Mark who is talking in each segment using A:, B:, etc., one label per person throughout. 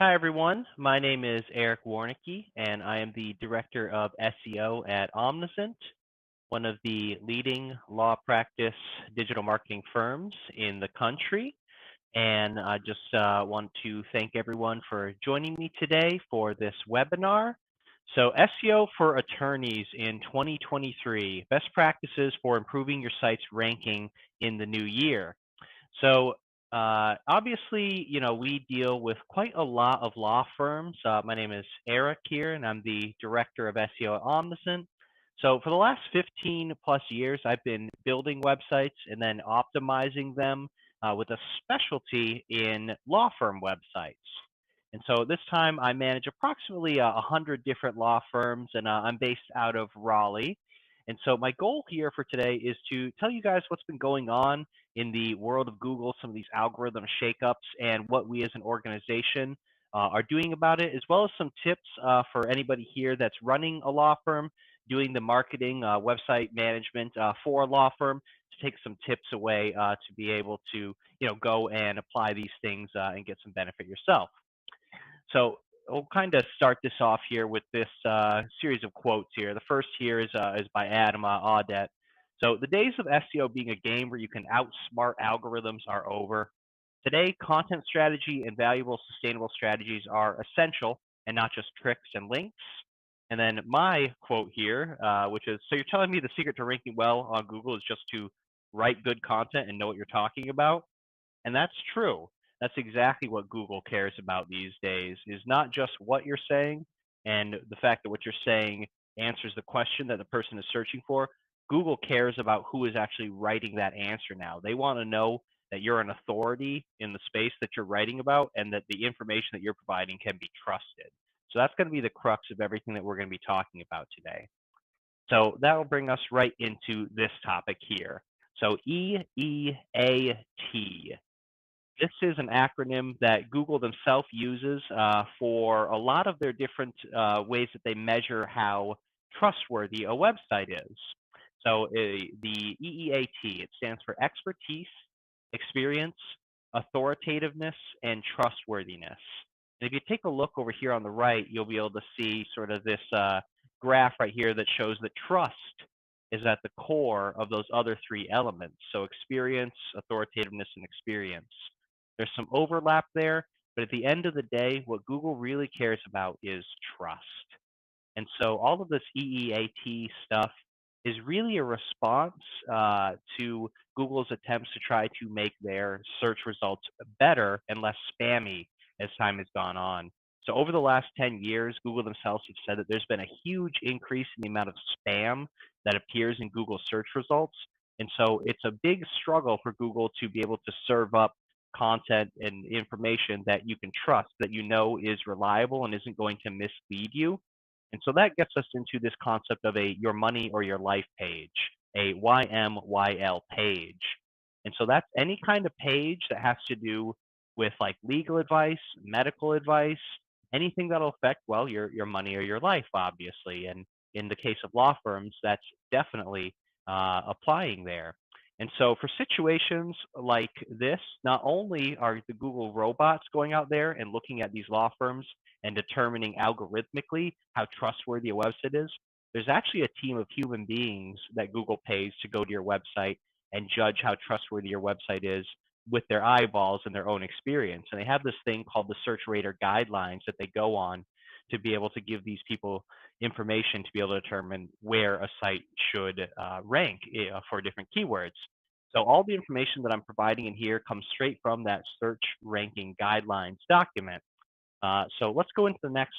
A: Hi, everyone. My name is Eric Warncke, and I am the Director of SEO at Omniscient, one of the leading law practice digital marketing firms in the country. And I just want to thank everyone for joining me today for this webinar. So SEO for attorneys in 2023, best practices for improving your site's ranking in the new year. So obviously, we deal with quite a lot of law firms. My name is Eric here, and I'm the director of SEO at Omniscient. So for the last 15 plus years, I've been building websites and then optimizing them with a specialty in law firm websites. And so this time I manage approximately 100 different law firms, and I'm based out of Raleigh. And so my goal here for today is to tell you guys what's been going on in the world of Google, some of these algorithm shakeups, and what we as an organization are doing about it, as well as some tips for anybody here that's running a law firm, doing the marketing, website management for a law firm, to take some tips away to be able to, go and apply these things and get some benefit yourself. So we'll kind of start this off here with this series of quotes here. The first here is by Adam Audet. So the days of SEO being a game where you can outsmart algorithms are over. Today, content strategy and valuable sustainable strategies are essential and not just tricks and links. And then my quote here, which is, so you're telling me the secret to ranking well on Google is just to write good content and know what you're talking about? And that's true. That's exactly what Google cares about these days, is not just what you're saying and the fact that what you're saying answers the question that the person is searching for. Google cares about who is actually writing that answer now. They want to know that you're an authority in the space that you're writing about and that the information that you're providing can be trusted. So that's going to be the crux of everything that we're going to be talking about today. So that will bring us right into this topic here. So EEAT. This is an acronym that Google themselves uses for a lot of their different ways that they measure how trustworthy a website is. So the EEAT, it stands for expertise, experience, authoritativeness, and trustworthiness. And if you take a look over here on the right, you'll be able to see sort of this graph right here that shows that trust is at the core of those other three elements. So experience, authoritativeness, and experience. There's some overlap there, but at the end of the day, what Google really cares about is trust. And so all of this EEAT stuff is really a response to Google's attempts to try to make their search results better and less spammy as time has gone on. So over the last 10 years, Google themselves have said that there's been a huge increase in the amount of spam that appears in Google search results. And so it's a big struggle for Google to be able to serve up content and information that you can trust, that you know is reliable and isn't going to mislead you. And so that gets us into this concept of a your money or your life page, a YMYL page. And so that's any kind of page that has to do with like legal advice, medical advice, anything that'll affect, well, your money or your life, obviously. And in the case of law firms, that's definitely applying there. And so for situations like this, not only are the Google robots going out there and looking at these law firms and determining algorithmically how trustworthy a website is, there's actually a team of human beings that Google pays to go to your website and judge how trustworthy your website is with their eyeballs and their own experience. And they have this thing called the Search Rater Guidelines that they go on to be able to give these people information to be able to determine where a site should rank for different keywords. So all the information that I'm providing in here comes straight from that search ranking guidelines document. So let's go into the next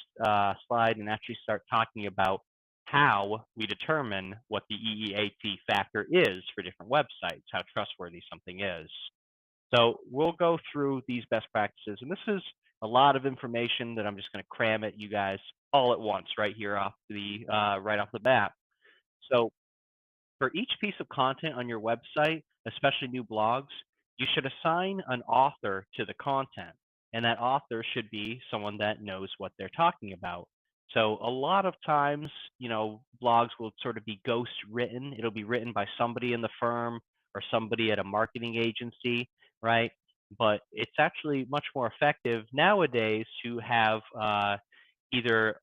A: slide and actually start talking about how we determine what the EEAT factor is for different websites, how trustworthy something is. So we'll go through these best practices, and this is a lot of information that I'm just going to cram at you guys all at once right here off the right off the bat. So for each piece of content on your website, especially new blogs, you should assign an author to the content, and that author should be someone that knows what they're talking about. So a lot of times, blogs will sort of be ghost written. It'll be written by somebody in the firm or somebody at a marketing agency, right? but it's actually much more effective nowadays to have either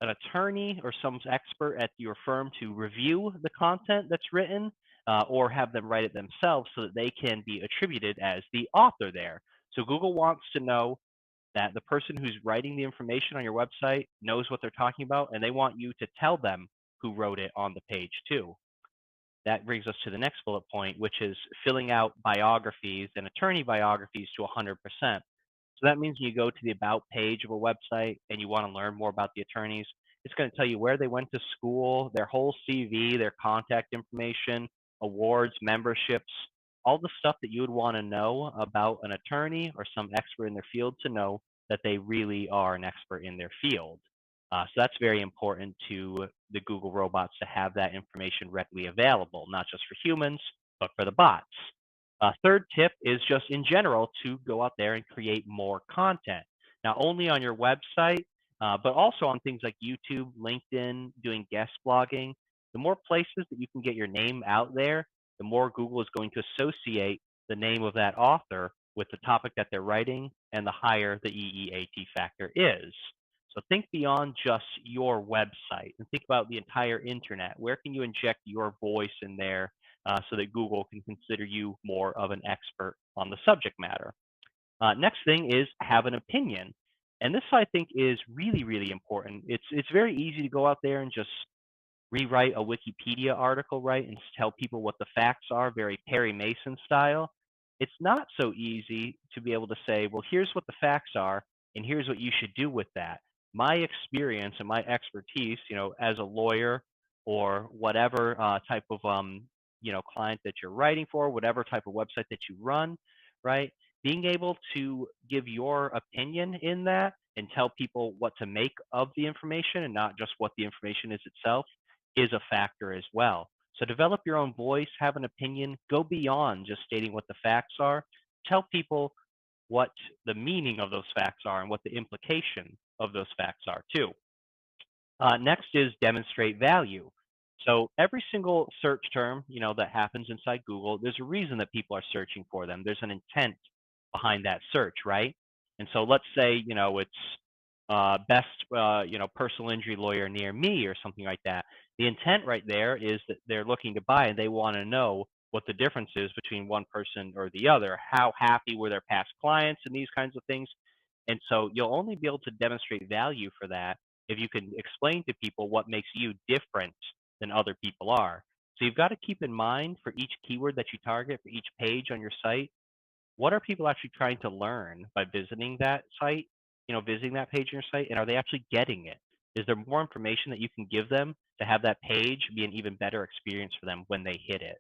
A: an attorney or some expert at your firm to review the content that's written, or have them write it themselves so that they can be attributed as the author there. So Google wants to know that the person who's writing the information on your website knows what they're talking about, and they want you to tell them who wrote it on the page too. That brings us to the next bullet point, which is filling out biographies and attorney biographies to 100%. So that means you go to the about page of a website and you want to learn more about the attorneys. It's going to tell you where they went to school, their whole CV, their contact information, awards, memberships, all the stuff that you would want to know about an attorney or some expert in their field to know that they really are an expert in their field. So that's very important to the Google robots to have that information readily available, not just for humans, but for the bots. Third tip is just in general to go out there and create more content, not only on your website, but also on things like YouTube, LinkedIn, doing guest blogging. The more places that you can get your name out there, the more Google is going to associate the name of that author with the topic that they're writing, and the higher the EEAT factor is. So think beyond just your website and think about the entire internet. Where can you inject your voice in there so that Google can consider you more of an expert on the subject matter? Next thing is have an opinion. And this I think is really, really important. It's very easy to go out there and just rewrite a Wikipedia article, right, and tell people what the facts are, very Perry Mason style. It's not so easy to be able to say, well, here's what the facts are, and here's what you should do with that. My experience and my expertise, as a lawyer or whatever type of client that you're writing for, whatever type of website that you run, right? Being able to give your opinion in that and tell people what to make of the information and not just what the information is itself is a factor as well. So develop your own voice, have an opinion, go beyond just stating what the facts are. Tell people what the meaning of those facts are and what the implication of those facts are too. Next is demonstrate value. So every single search term, that happens inside Google, there's a reason that people are searching for them. There's an intent behind that search, right? And so let's say, it's best, personal injury lawyer near me or something like that. The intent right there is that they're looking to buy and they want to know what the difference is between one person or the other. How happy were their past clients and these kinds of things. And so you'll only be able to demonstrate value for that if you can explain to people what makes you different than other people are. So you've got to keep in mind for each keyword that you target, for each page on your site, what are people actually trying to learn by visiting that site, visiting that page on your site, and are they actually getting it? Is there more information that you can give them to have that page be an even better experience for them when they hit it?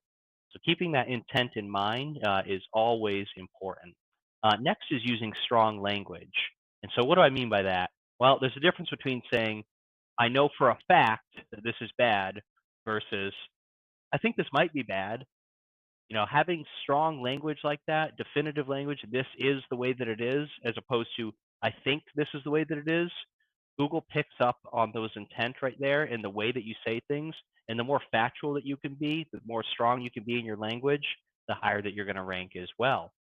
A: So keeping that intent in mind is always important. Next is using strong language. And so what do I mean by that? Well, there's a difference between saying, I know for a fact that this is bad versus I think this might be bad. Having strong language like that, definitive language, this is the way that it is, as opposed to, I think this is the way that it is. Google picks up on those intent right there in the way that you say things. And the more factual that you can be, the more strong you can be in your language, the higher that you're going to rank as well.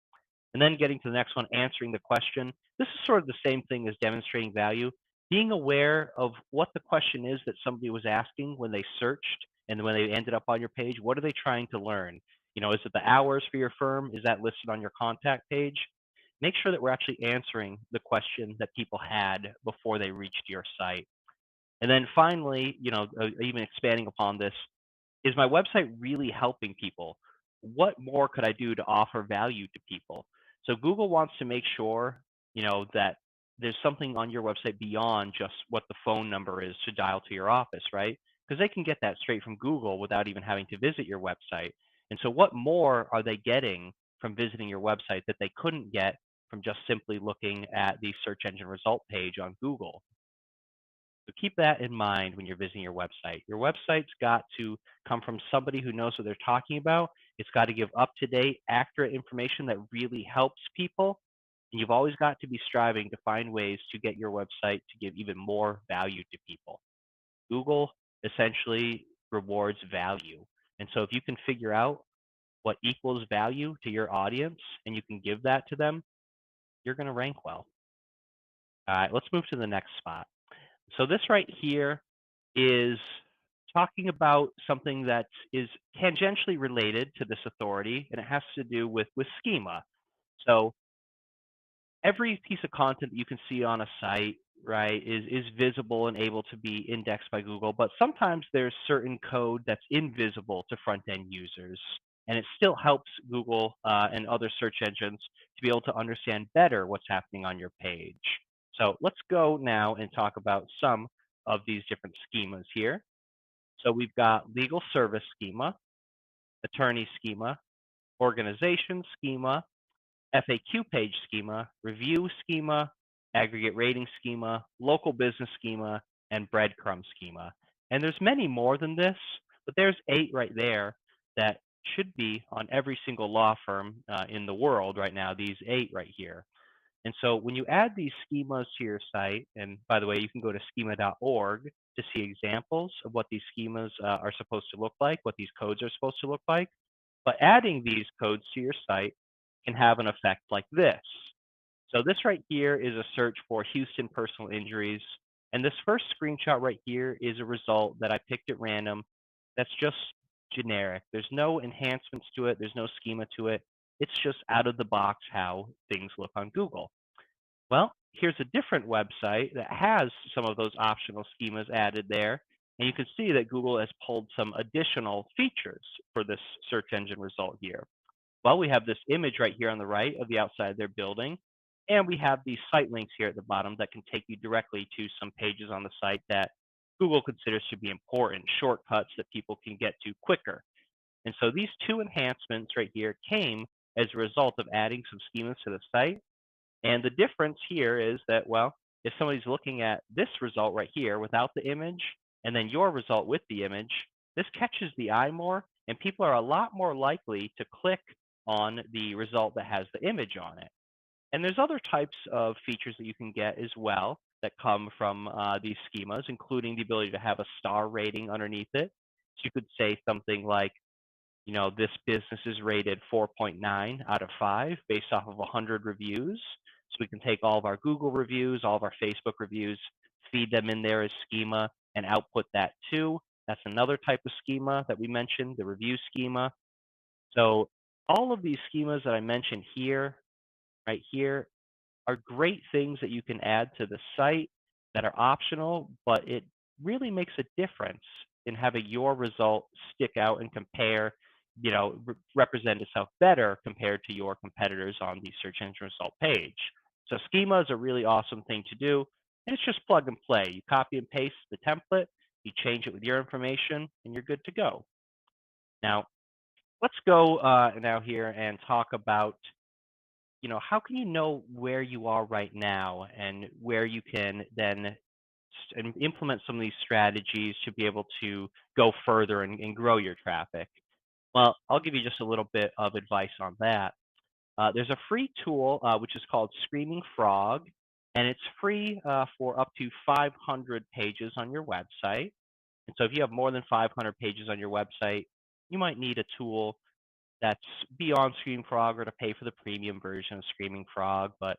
A: And then getting to the next one, answering the question. This is sort of the same thing as demonstrating value. Being aware of what the question is that somebody was asking when they searched and when they ended up on your page. What are they trying to learn? Is it the hours for your firm? Is that listed on your contact page? Make sure that we're actually answering the question that people had before they reached your site. And then finally, even expanding upon this, is my website really helping people? What more could I do to offer value to people? So Google wants to make sure, that there's something on your website beyond just what the phone number is to dial to your office, right? Because they can get that straight from Google without even having to visit your website. And so what more are they getting from visiting your website that they couldn't get from just simply looking at the search engine result page on Google? So keep that in mind when you're visiting your website. Your website's got to come from somebody who knows what they're talking about. It's got to give up-to-date, accurate information that really helps people. And you've always got to be striving to find ways to get your website to give even more value to people. Google essentially rewards value. And so if you can figure out what equals value to your audience and you can give that to them, you're going to rank well. All right, let's move to the next spot. So this right here is talking about something that is tangentially related to this authority, and it has to do with schema. So every piece of content that you can see on a site, right, is visible and able to be indexed by Google, but sometimes there's certain code that's invisible to front-end users, and it still helps Google and other search engines to be able to understand better what's happening on your page. So let's go now and talk about some of these different schemas here. So we've got legal service schema, attorney schema, organization schema, FAQ page schema, review schema, aggregate rating schema, local business schema, and breadcrumb schema. And there's many more than this, but there's 8 right there that should be on every single law firm in the world right now, these 8 right here. And so when you add these schemas to your site, and by the way, you can go to schema.org to see examples of what these schemas are supposed to look like, what these codes are supposed to look like. But adding these codes to your site can have an effect like this. So this right here is a search for Houston personal injuries. And this first screenshot right here is a result that I picked at random that's just generic. There's no enhancements to it. There's no schema to it. It's just out of the box how things look on Google. Well, here's a different website that has some of those optional schemas added there. And you can see that Google has pulled some additional features for this search engine result here. Well, we have this image right here on the right of the outside of their building. And we have these site links here at the bottom that can take you directly to some pages on the site that Google considers to be important, shortcuts that people can get to quicker. And so these 2 enhancements right here came as a result of adding some schemas to the site. And the difference here is that, well, if somebody's looking at this result right here without the image, and then your result with the image, this catches the eye more, and people are a lot more likely to click on the result that has the image on it. And there's other types of features that you can get as well that come from these schemas, including the ability to have a star rating underneath it. So you could say something like, this business is rated 4.9 out of 5 based off of 100 reviews. So we can take all of our Google reviews, all of our Facebook reviews, feed them in there as schema, and output that too. That's another type of schema that we mentioned, the review schema. So all of these schemas that I mentioned here, right here, are great things that you can add to the site that are optional, but it really makes a difference in having your result stick out and compare, represent itself better compared to your competitors on the search engine result page. So schema is a really awesome thing to do, and it's just plug and play. You copy and paste the template, you change it with your information, and you're good to go. Now, let's go now here and talk about how can you know where you are right now and where you can then implement some of these strategies to be able to go further and grow your traffic? Well, I'll give you just a little bit of advice on that. There's a free tool which is called Screaming Frog, and it's free for up to 500 pages on your website. And so if you have more than 500 pages on your website, you might need a tool that's beyond Screaming Frog or to pay for the premium version of Screaming Frog. But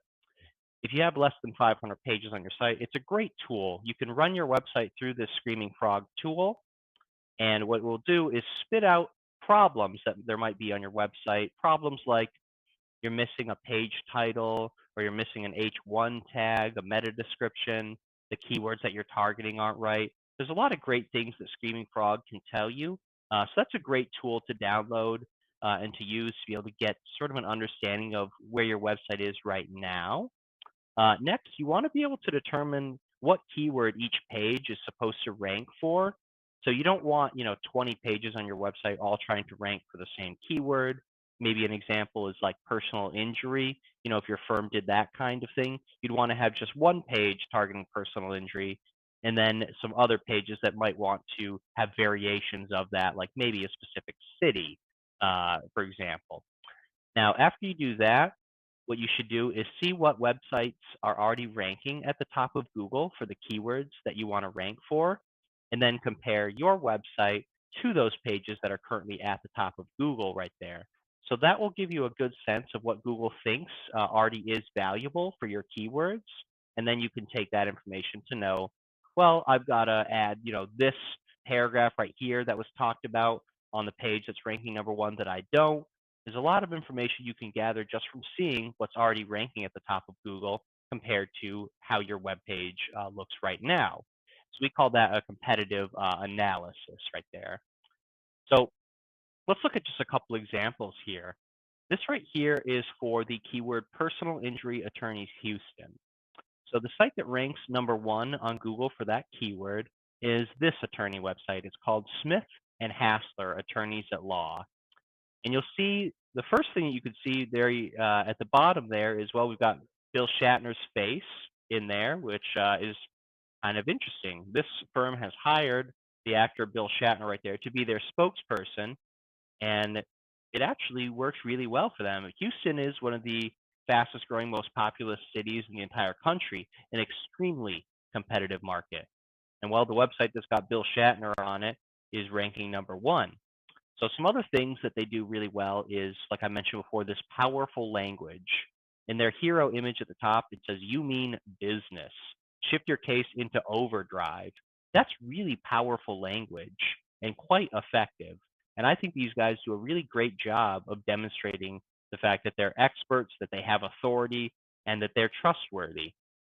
A: if you have less than 500 pages on your site, it's a great tool. You can run your website through this Screaming Frog tool, and what it will do is spit out problems that there might be on your website. Problems like you're missing a page title, or you're missing an H1 tag, a meta description, the keywords that you're targeting aren't right. There's a lot of great things that Screaming Frog can tell you. So that's a great tool to download and to use to be able to get sort of an understanding of where your website is right now. Next, you want to be able to determine what keyword each page is supposed to rank for. So you don't want 20 pages on your website all trying to rank for the same keyword. Maybe an example is like personal injury. If your firm did that kind of thing, you'd want to have just one page targeting personal injury, and then some other pages that might want to have variations of that, like maybe a specific city, for example. Now, after you do that, what you should do is see what websites are already ranking at the top of Google for the keywords that you want to rank for, and then compare your website to those pages that are currently at the top of Google right there. So that will give you a good sense of what Google thinks already is valuable for your keywords. And then you can take that information to know, well, I've got to add, this paragraph right here that was talked about on the page that's ranking number one that I don't. There's a lot of information you can gather just from seeing what's already ranking at the top of Google compared to how your web page looks right now. So we call that a competitive analysis right there. So let's look at just a couple examples here. This right here is for the keyword personal injury attorneys Houston. So the site that ranks number one on Google for that keyword is this attorney website. It's called Smith and Hassler Attorneys at Law. And you'll see the first thing that you can see there at the bottom there is, well, we've got Bill Shatner's face in there, which is kind of interesting. This firm has hired the actor Bill Shatner right there to be their spokesperson, and it actually works really well for them. Houston is one of the fastest growing, most populous cities in the entire country, an extremely competitive market. And while the website that's got Bill Shatner on it is ranking number one. So some other things that they do really well is, like I mentioned before, this powerful language. In their hero image at the top, it says, "You mean business. Shift your case into overdrive." That's really powerful language and quite effective. And I think these guys do a really great job of demonstrating the fact that they're experts, that they have authority, and that they're trustworthy.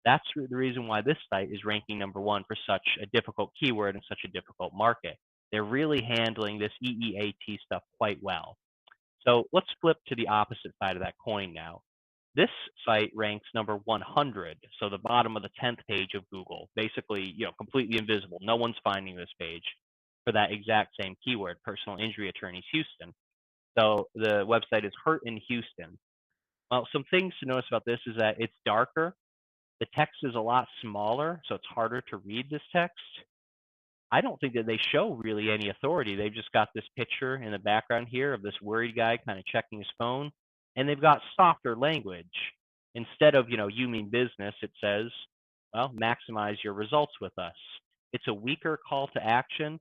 A: That's the reason why this site is ranking number one for such a difficult keyword and such a difficult market. They're really handling this EEAT stuff quite well. So let's flip to the opposite side of that coin now. This site ranks number 100, so the bottom of the 10th page of Google, basically, completely invisible. No one's finding this page for that exact same keyword, personal injury attorneys Houston. So the website is Hurt in Houston. Well, some things to notice about this is that it's darker. The text is a lot smaller, so it's harder to read this text. I don't think that they show really any authority. They've just got this picture in the background here of this worried guy kind of checking his phone, and they've got softer language. Instead of, you mean business, it says, well, maximize your results with us. It's a weaker call to action.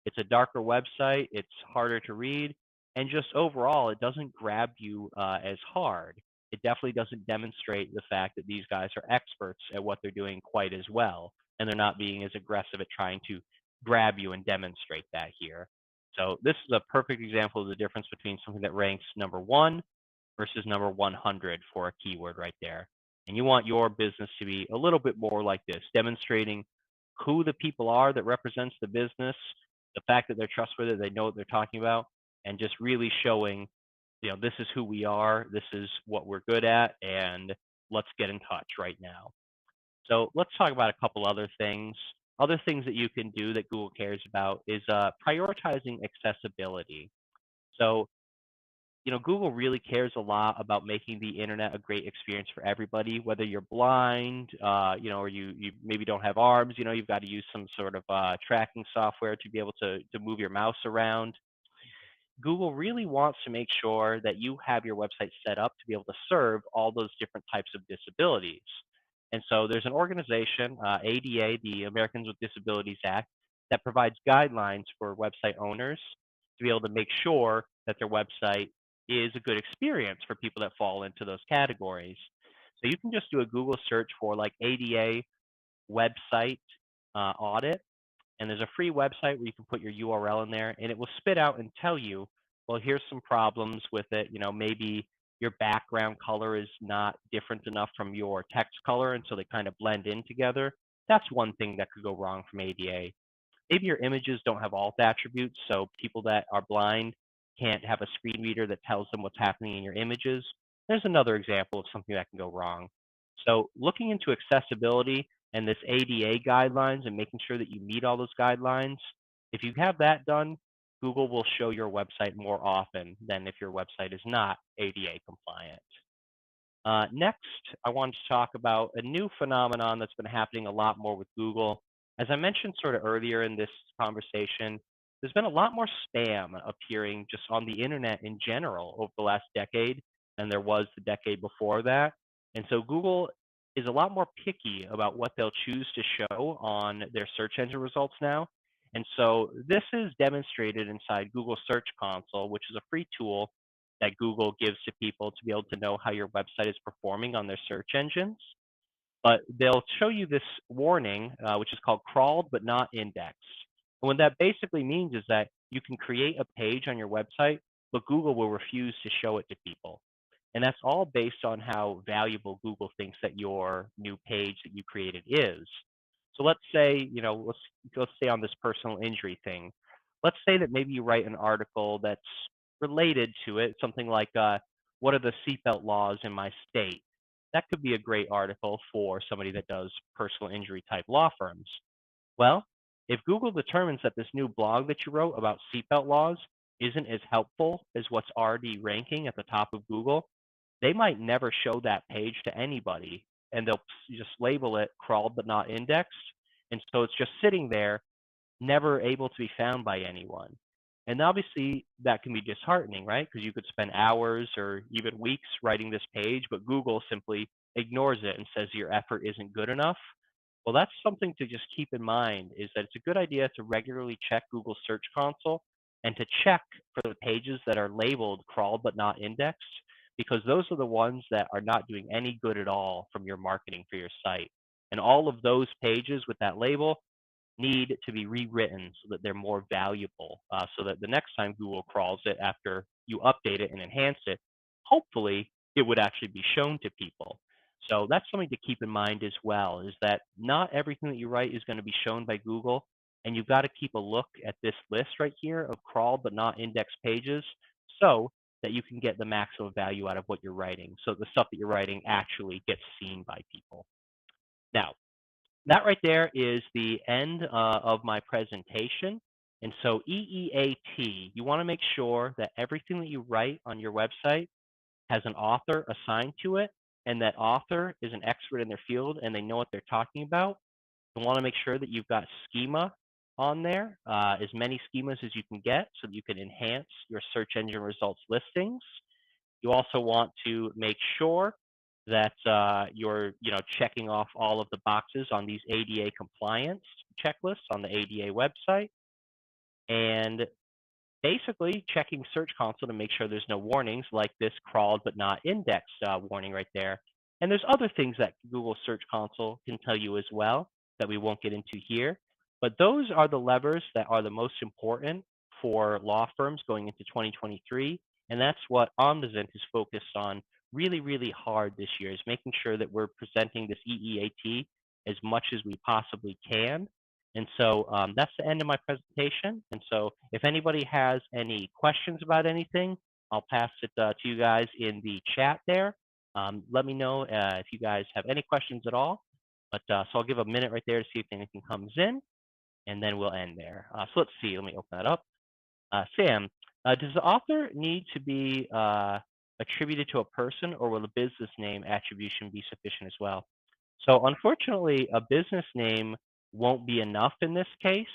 A: It's a darker website. It's harder to read. And just overall, it doesn't grab you as hard. It definitely doesn't demonstrate the fact that these guys are experts at what they're doing quite as well. And they're not being as aggressive at trying to grab you and demonstrate that here. So this is a perfect example of the difference between something that ranks number one versus number 100 for a keyword right there. And you want your business to be a little bit more like this, demonstrating who the people are that represents the business, the fact that they're trustworthy, they know what they're talking about, and just really showing, this is who we are, this is what we're good at, and let's get in touch right now. So let's talk about a couple other things. Other things that you can do that Google cares about is prioritizing accessibility. So, Google really cares a lot about making the internet a great experience for everybody, whether you're blind, or you maybe don't have arms, you've got to use some sort of tracking software to be able to move your mouse around. Google really wants to make sure that you have your website set up to be able to serve all those different types of disabilities. And so there's an organization, ADA, the Americans with Disabilities Act, that provides guidelines for website owners to be able to make sure that their website is a good experience for people that fall into those categories. So you can just do a Google search for like ADA website audit, and there's a free website where you can put your URL in there, and it will spit out and tell you, well, here's some problems with it. Maybe your background color is not different enough from your text color, and so they kind of blend in together. That's one thing that could go wrong from ADA. Maybe your images don't have alt attributes, so people that are blind can't have a screen reader that tells them what's happening in your images. There's another example of something that can go wrong. So looking into accessibility and this ADA guidelines and making sure that you meet all those guidelines, if you have that done, Google will show your website more often than if your website is not ADA compliant. Next, I wanted to talk about a new phenomenon that's been happening a lot more with Google. As I mentioned sort of earlier in this conversation, there's been a lot more spam appearing just on the internet in general over the last decade than there was the decade before that. And so Google is a lot more picky about what they'll choose to show on their search engine results now. And so this is demonstrated inside Google Search Console, which is a free tool that Google gives to people to be able to know how your website is performing on their search engines. But they'll show you this warning, which is called crawled but not indexed. And what that basically means is that you can create a page on your website, but Google will refuse to show it to people. And that's all based on how valuable Google thinks that your new page that you created is. So let's say, let's stay on this personal injury thing. Let's say that maybe you write an article that's related to it, something like, what are the seatbelt laws in my state? That could be a great article for somebody that does personal injury type law firms. Well, if Google determines that this new blog that you wrote about seatbelt laws isn't as helpful as what's already ranking at the top of Google, they might never show that page to anybody, and they'll just label it crawled but not indexed. And so it's just sitting there, never able to be found by anyone. And obviously that can be disheartening, right? Because you could spend hours or even weeks writing this page, but Google simply ignores it and says your effort isn't good enough. Well, that's something to just keep in mind, is that it's a good idea to regularly check Google Search Console and to check for the pages that are labeled crawled but not indexed, because those are the ones that are not doing any good at all from your marketing for your site. And all of those pages with that label need to be rewritten so that they're more valuable, so that the next time Google crawls it after you update it and enhance it, hopefully it would actually be shown to people. So that's something to keep in mind as well, is that not everything that you write is going to be shown by Google, and you've got to keep a look at this list right here of crawled but not indexed pages so that you can get the maximum value out of what you're writing, so the stuff that you're writing actually gets seen by people. Now, that right there is the end of my presentation. And so EEAT, you want to make sure that everything that you write on your website has an author assigned to it, and that author is an expert in their field and they know what they're talking about. You want to make sure that you've got schema on there, as many schemas as you can get so that you can enhance your search engine results listings. You also want to make sure that you're checking off all of the boxes on these ADA compliance checklists on the ADA website, and basically checking Search Console to make sure there's no warnings like this crawled but not indexed warning right there. And there's other things that Google Search Console can tell you as well that we won't get into here. But those are the levers that are the most important for law firms going into 2023. And that's what Omnizent is focused on really, really hard this year, is making sure that we're presenting this EEAT as much as we possibly can. And so that's the end of my presentation. And so if anybody has any questions about anything, I'll pass it to you guys in the chat there. Let me know if you guys have any questions at all. But so I'll give a minute right there to see if anything comes in, and then we'll end there. So let's see. Let me open that up. Sam, does the author need to be attributed to a person, or will a business name attribution be sufficient as well? So unfortunately, a business name won't be enough in this case.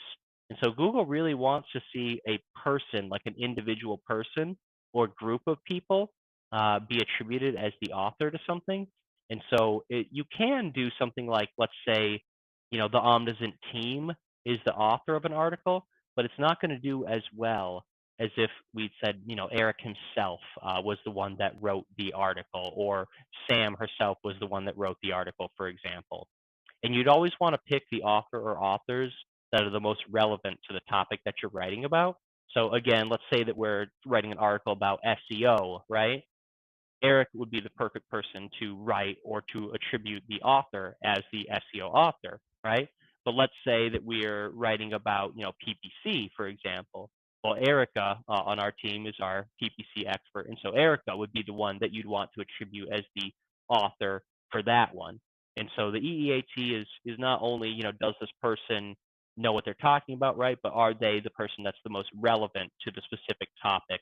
A: And so Google really wants to see a person, like an individual person or group of people, be attributed as the author to something. And so you can do something like, let's say, the Omnizent team is the author of an article, but it's not going to do as well as if we said, Eric himself was the one that wrote the article, or Sam herself was the one that wrote the article, for example. And you'd always want to pick the author or authors that are the most relevant to the topic that you're writing about. So again, let's say that we're writing an article about SEO, right? Eric would be the perfect person to write or to attribute the author as the SEO author, right? But let's say that we're writing about, PPC, for example. Well, Erica on our team is our PPC expert, and so Erica would be the one that you'd want to attribute as the author for that one. And so the EEAT is not only, does this person know what they're talking about, right? But are they the person that's the most relevant to the specific topic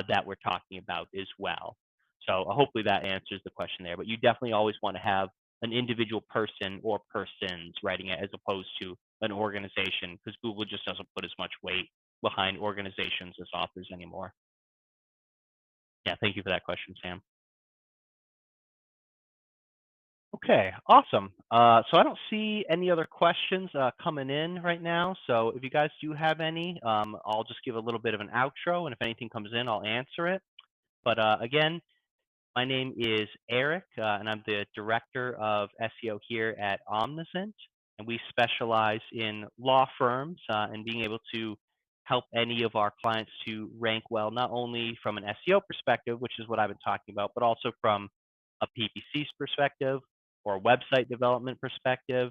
A: that we're talking about as well? So hopefully that answers the question there. But you definitely always want to have an individual person or persons writing it as opposed to an organization, because Google just doesn't put as much weight behind organizations as authors anymore. Yeah, thank you for that question, Sam. Okay, awesome. So I don't see any other questions coming in right now. So if you guys do have any, I'll just give a little bit of an outro, and if anything comes in, I'll answer it. But again, my name is Eric, and I'm the director of SEO here at Omniscient. And we specialize in law firms and being able to help any of our clients to rank well, not only from an SEO perspective, which is what I've been talking about, but also from a PPC's perspective or a website development perspective.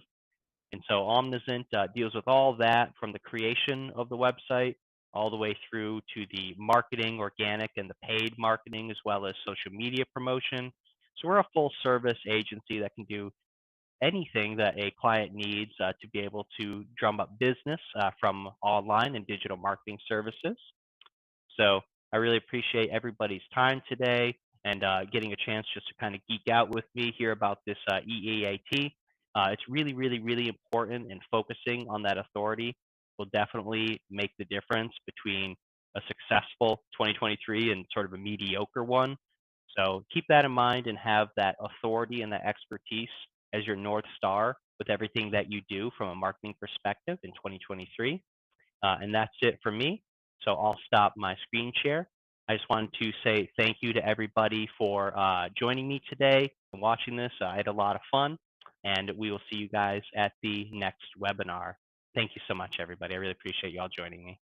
A: And so Omniscient deals with all that from the creation of the website all the way through to the marketing, organic, and the paid marketing, as well as social media promotion. So we're a full service agency that can do anything that a client needs to be able to drum up business from online and digital marketing services. So I really appreciate everybody's time today and getting a chance just to kind of geek out with me here about this EEAT. It's really, really, really important, and focusing on that authority will definitely make the difference between a successful 2023 and sort of a mediocre one. So keep that in mind and have that authority and that expertise as your North Star with everything that you do from a marketing perspective in 2023. And that's it for me. So I'll stop my screen share. I just wanted to say thank you to everybody for joining me today and watching this. I had a lot of fun, and we will see you guys at the next webinar. Thank you so much, everybody. I really appreciate you all joining me.